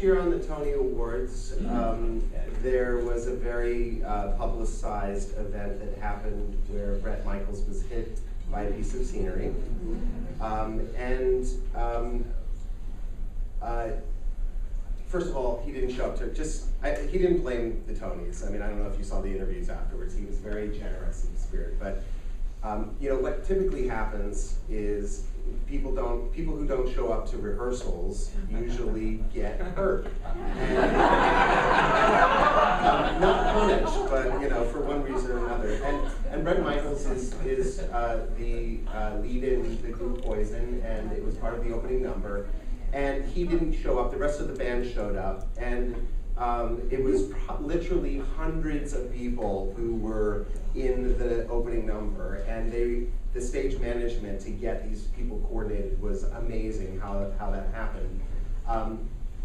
year on the Tony Awards, there was a very publicized event that happened where Bret Michaels was hit by a piece of scenery. First of all, he didn't show up to he didn't blame the Tonys. I mean, I don't know if you saw the interviews afterwards. He was very generous in spirit. But you know, what typically happens is people who don't show up to rehearsals usually get hurt. And, not punished, but you know, for one reason or another. And Bret Michaels is the lead in the group Poison, and it was part of the opening number. And he didn't show up. The rest of the band showed up, and it was literally hundreds of people who were in the opening number, and the stage management to get these people coordinated was amazing. How that happened.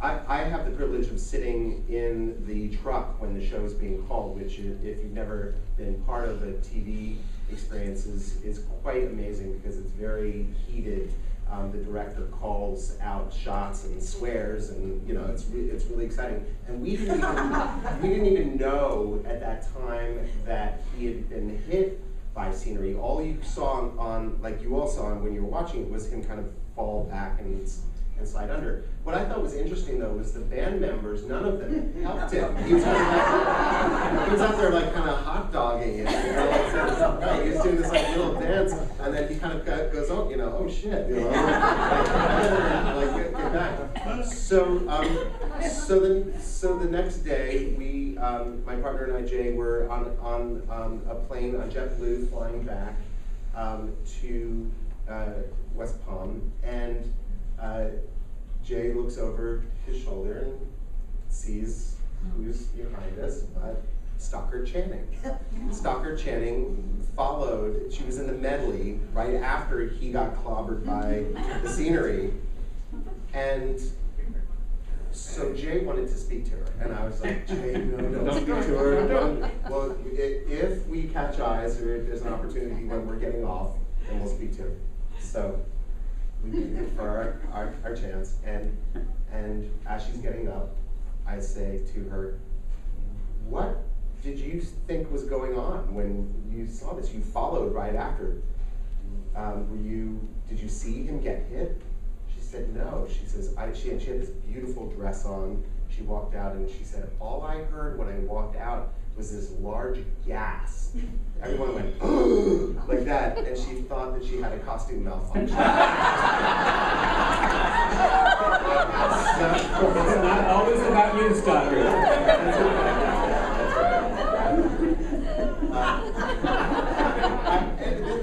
I have the privilege of sitting in the truck when the show is being called, which, if you've never been part of a TV experience, is quite amazing because it's very heated. The director calls out shots and swears, and you know, it's really exciting. And we didn't even know at that time that he had been hit by scenery. All you saw like you all saw when you were watching it, was him kind of fall back and slide under. What I thought was interesting though was the band members, none of them helped him. He was out there like kind of hot dogging it. You know, like, he was doing this like little dance, and then he kind of goes, oh, you know, oh shit, you know, like get back. So the next day, my partner and I, Jay, were on a plane on JetBlue flying back to West Palm, and Jay looks over his shoulder and sees who's behind us, Stockard Channing. Stockard Channing followed, she was in the medley right after he got clobbered by the scenery. And so Jay wanted to speak to her, and I was like, Jay, no, don't speak to her. Don't. Well, if we catch eyes, or if there's an opportunity when we're getting off, then we'll speak to her. So we wait for our chance, and as she's getting up, I say to her, what did you think was going on when you saw this? You followed right after. Did you see him get hit? She said, no. She says, she had this beautiful dress on. She walked out, and she said, all I heard when I walked out was this large gasp. Everyone went, like that, and she thought that she had a costume malfunction. It's not always about you, Stockard.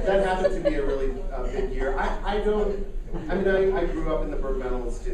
That happened to be a really big year. I grew up in the Berg Medalist